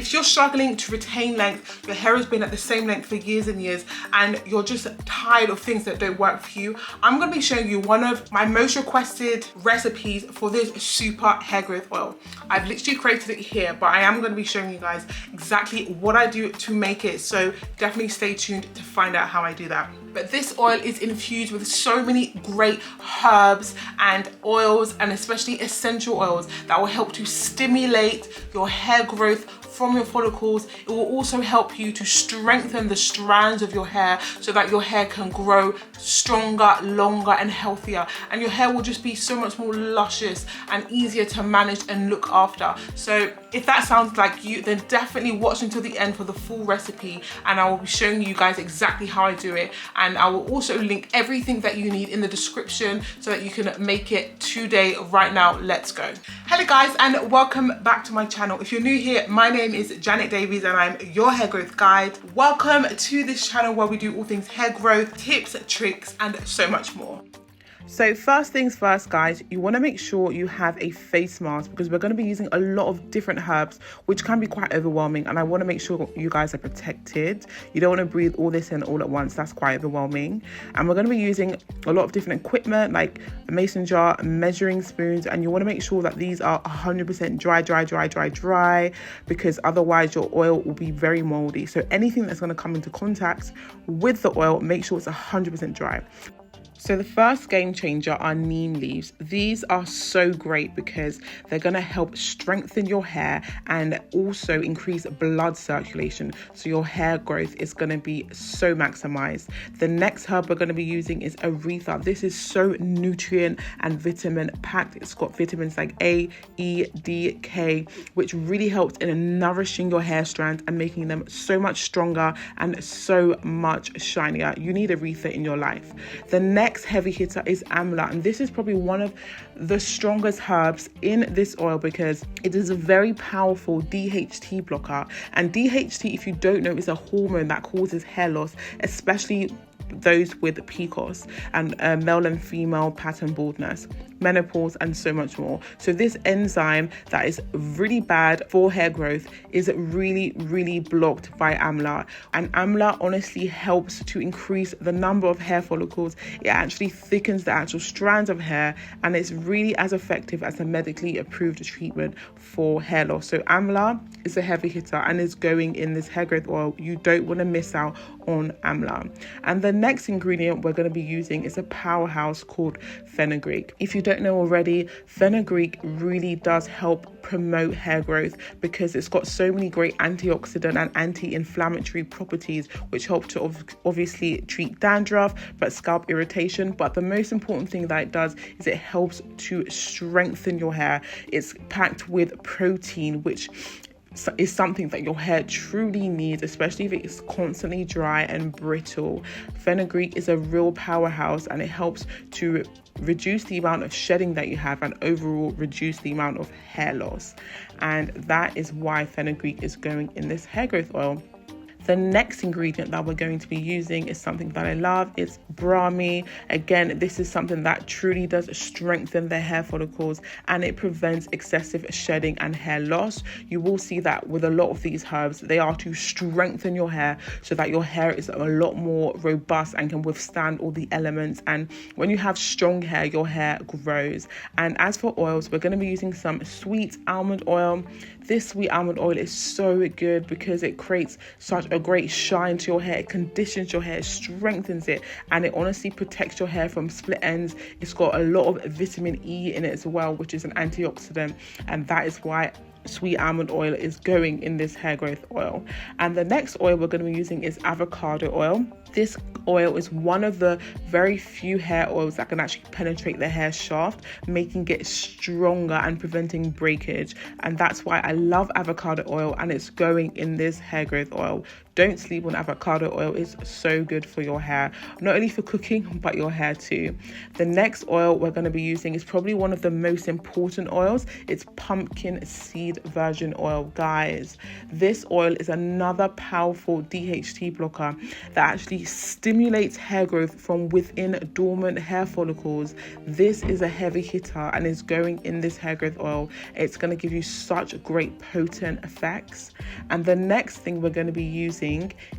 if you're struggling to retain length, your hair has been at the same length for years and years, and you're just tired of things that don't work for you, I'm gonna be showing you one of my most requested recipes for this super hair growth oil. I've literally created it here, but I am gonna be showing you guys exactly what I do to make it, so definitely stay tuned to find out how I do that. But this oil is infused with so many great herbs and oils, and especially essential oils that will help to stimulate your hair growth from your follicles. It will also help you to strengthen the strands of your hair so that your hair can grow stronger, longer, and healthier. And your hair will just be so much more luscious and easier to manage and look after. So if that sounds like you, then definitely watch until the end for the full recipe, and I will be showing you guys exactly how I do it. And I will also link everything that you need in the description so that you can make it today, right now. Let's go. Hello guys, and welcome back to my channel. If you're new here, my name is Janet Davies and I'm your hair growth guide. Welcome to this channel where we do all things hair growth, tips, tricks, and so much more. So first things first, guys, you want to make sure you have a face mask because we're going to be using a lot of different herbs, which can be quite overwhelming, and I want to make sure you guys are protected. You don't want to breathe all this in all at once. That's quite overwhelming. And we're going to be using a lot of different equipment like a mason jar, measuring spoons, and you want to make sure that these are 100% dry, because otherwise your oil will be very moldy. So anything that's going to come into contact with the oil, make sure it's 100% dry. So the first game changer are neem leaves. These are so great because they're going to help strengthen your hair and also increase blood circulation. So your hair growth is going to be so maximized. The next herb we're going to be using is aretha. This is so nutrient and vitamin packed. It's got vitamins like A, E, D, K, which really helps in nourishing your hair strands and making them so much stronger and so much shinier. You need aretha in your life. The next heavy hitter is amla, and this is probably one of the strongest herbs in this oil because it is a very powerful DHT blocker. And DHT, if you don't know, is a hormone that causes hair loss, especially those with PCOS and male and female pattern baldness, menopause, and so much more. So this enzyme that is really bad for hair growth is really blocked by amla. And amla honestly helps to increase the number of hair follicles. It actually thickens the actual strands of hair, and it's really as effective as a medically approved treatment for hair loss. So amla is a heavy hitter and is going in this hair growth oil. You don't want to miss out on amla. And the next ingredient we're going to be using is a powerhouse called fenugreek. If you don't know already, fenugreek really does help promote hair growth because it's got so many great antioxidant and anti-inflammatory properties, which help to obviously treat dandruff, but scalp irritation. But the most important thing that it does is it helps to strengthen your hair. It's packed with protein, which is something that your hair truly needs, especially if it's constantly dry and brittle. Fenugreek is a real powerhouse, and it helps to reduce the amount of shedding that you have and overall reduce the amount of hair loss. And that is why fenugreek is going in this hair growth oil. The next ingredient that we're going to be using is something that I love. It's brahmi. Again, this is something that truly does strengthen the hair follicles, and it prevents excessive shedding and hair loss. You will see that with a lot of these herbs, they are to strengthen your hair so that your hair is a lot more robust and can withstand all the elements. And when you have strong hair, your hair grows. And as for oils, we're going to be using some sweet almond oil. This sweet almond oil is so good because it creates such a great shine to your hair. It conditions your hair, strengthens it, and it honestly protects your hair from split ends. It's got a lot of vitamin E in it as well, which is an antioxidant, and that is why sweet almond oil is going in this hair growth oil. And the next oil we're going to be using is avocado oil. This oil is one of the very few hair oils that can actually penetrate the hair shaft, making it stronger and preventing breakage. And that's why I love avocado oil, and it's going in this hair growth oil. Don't sleep on avocado oil. It's so good for your hair, not only for cooking, but your hair too. The next oil we're going to be using is probably one of the most important oils. It's pumpkin seed virgin oil. Guys, this oil is another powerful DHT blocker that actually stimulates hair growth from within dormant hair follicles. This is a heavy hitter and is going in this hair growth oil. It's going to give you such great potent effects. And the next thing we're going to be using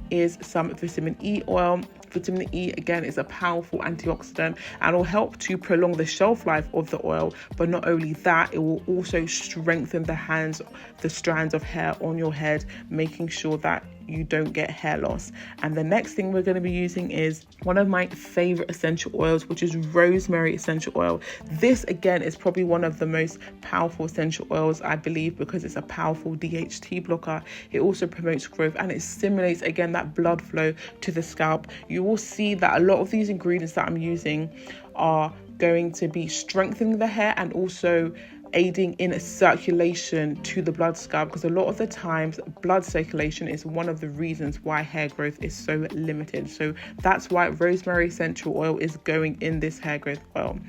is some vitamin E oil. Vitamin E, again, is a powerful antioxidant and will help to prolong the shelf life of the oil. But not only that, it will also strengthen the strands of hair on your head, making sure that you don't get hair loss. And the next thing we're going to be using is one of my favorite essential oils, which is rosemary essential oil. This again is probably one of the most powerful essential oils, I believe, because it's a powerful DHT blocker. It also promotes growth and it stimulates again that blood flow to the scalp. You will see that a lot of these ingredients that I'm using are going to be strengthening the hair and also aiding in circulation to the blood scalp, because a lot of the times blood circulation is one of the reasons why hair growth is so limited. So that's why rosemary essential oil is going in this hair growth oil.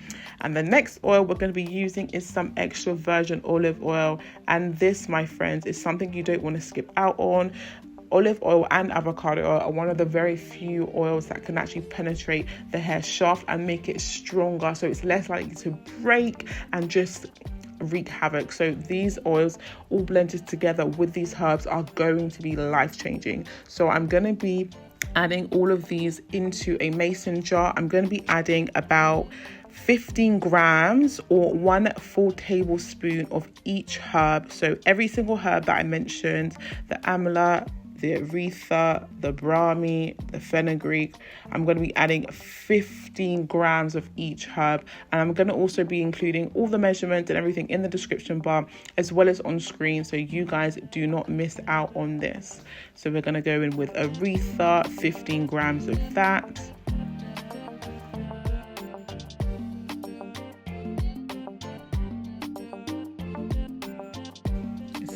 And the next oil we're going to be using is some extra virgin olive oil, and this, my friends, is something you don't want to skip out on. Olive oil and avocado oil are one of the very few oils that can actually penetrate the hair shaft and make it stronger, so it's less likely to break and just wreak havoc. So these oils all blended together with these herbs are going to be life-changing. So I'm going to be adding all of these into a mason jar. I'm going to be adding about 15 grams or 1 full tablespoon of each herb. So every single herb that I mentioned, the amla, the aretha, the brahmi, the fenugreek, I'm going to be adding 15 grams of each herb, and I'm going to also be including all the measurements and everything in the description bar as well as on screen, so you guys do not miss out on this. So we're going to go in with aretha, 15 grams of that.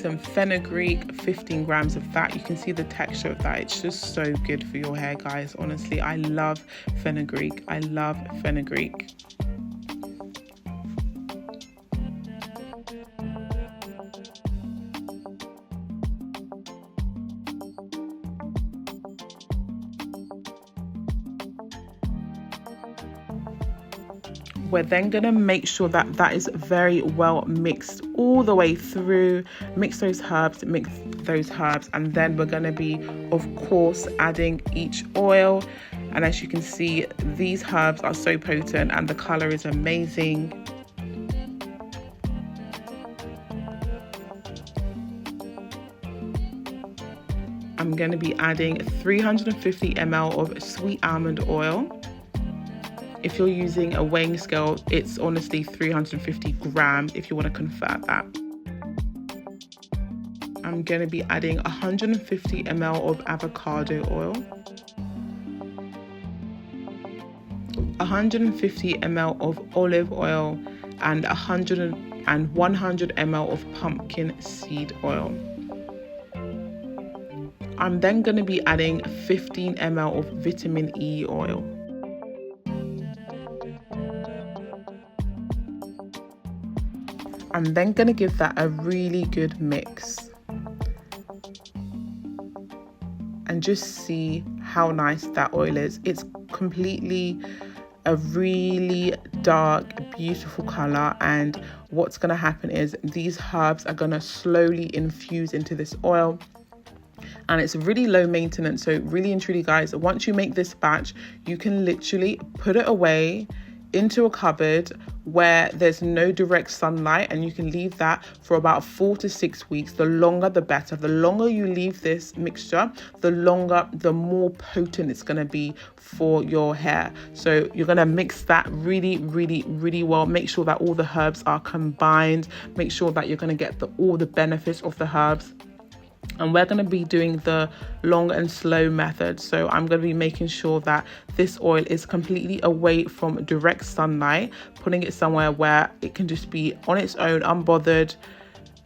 Some fenugreek, 15 grams of that. You can see the texture of that. It's just so good for your hair, guys. Honestly, I love fenugreek. I love fenugreek. We're then going to make sure that that is very well mixed all the way through. Mix those herbs, and then we're going to be, of course, adding each oil. And as you can see, these herbs are so potent and the color is amazing. I'm going to be adding 350 ml of sweet almond oil. If you're using a weighing scale, it's honestly 350 grams if you want to convert that. I'm going to be adding 150 ml of avocado oil, 150 ml of olive oil, and 100 ml of pumpkin seed oil. I'm then going to be adding 15 ml of vitamin E oil. I'm then going to give that a really good mix and just see how nice that oil is. It's completely a really dark, beautiful color, and what's going to happen is these herbs are going to slowly infuse into this oil. And it's really low maintenance. So really and truly, guys, once you make this batch, you can literally put it away into a cupboard where there's no direct sunlight, and you can leave that for about 4 to 6 weeks. The longer the better. The longer you leave this mixture, the more potent it's going to be for your hair. So you're going to mix that really, really, really well. Make sure that all the herbs are combined. Make sure that you're going to get all the benefits of the herbs. And we're going to be doing the long and slow method. So I'm going to be making sure that this oil is completely away from direct sunlight, putting it somewhere where it can just be on its own, unbothered,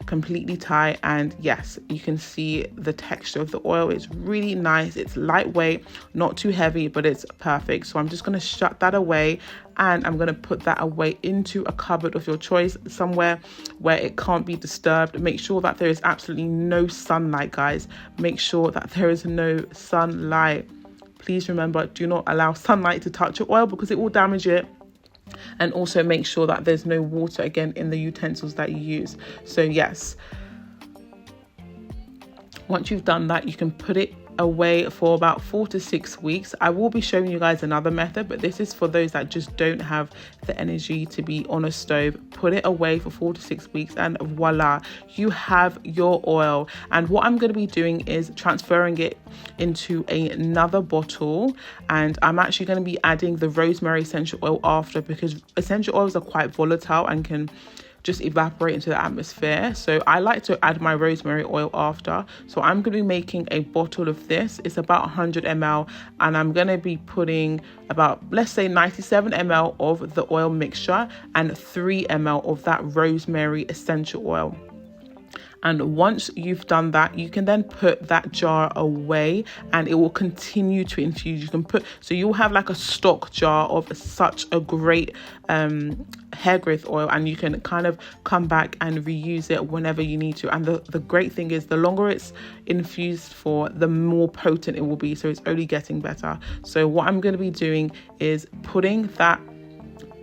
completely tight, and yes, you can see the texture of the oil. It's really nice. It's lightweight, not too heavy, but it's perfect. So I'm just going to shut that away, and I'm going to put that away into a cupboard of your choice, somewhere where it can't be disturbed. Make sure that there is absolutely no sunlight, guys. Make sure that there is no sunlight. Please remember, do not allow sunlight to touch your oil because it will damage it. And also make sure that there's no water again in the utensils that you use. So yes, once you've done that, you can put it away for about 4 to 6 weeks. I will be showing you guys another method, but this is for those that just don't have the energy to be on a stove. Put it away for 4 to 6 weeks and voila, you have your oil. And what I'm going to be doing is transferring it into another bottle, and I'm actually going to be adding the rosemary essential oil after, because essential oils are quite volatile and can just evaporate into the atmosphere. So I like to add my rosemary oil after. So I'm going to be making a bottle of this. It's about 100 ml, and I'm going to be putting about, let's say, 97 ml of the oil mixture and 3 ml of that rosemary essential oil. And once you've done that, you can then put that jar away, and it will continue to infuse. You can put, so you'll have like a stock jar of such a great hair growth oil, and you can kind of come back and reuse it whenever you need to. And the great thing is, the longer it's infused for, the more potent it will be. So it's only getting better. So what I'm going to be doing is putting that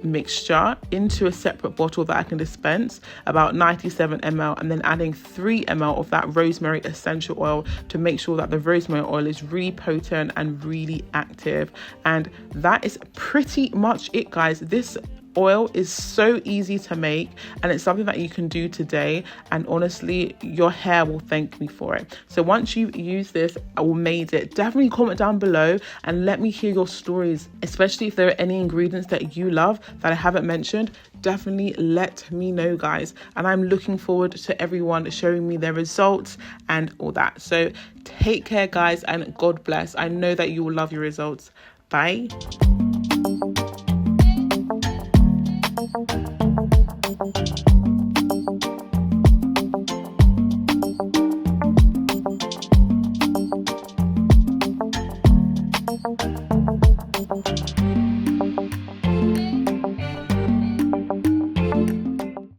mixture into a separate bottle that I can dispense, about 97 ml, and then adding 3 ml of that rosemary essential oil to make sure that the rosemary oil is really potent and really active. And that is pretty much it, guys. This oil is so easy to make, and it's something that you can do today, and honestly, your hair will thank me for it. So once you use this or made it, definitely comment down below and let me hear your stories, especially if there are any ingredients that you love that I haven't mentioned. Definitely let me know, guys, and I'm looking forward to everyone showing me their results and all that. So take care, guys, and God bless. I know that you will love your results. Bye. Thank you.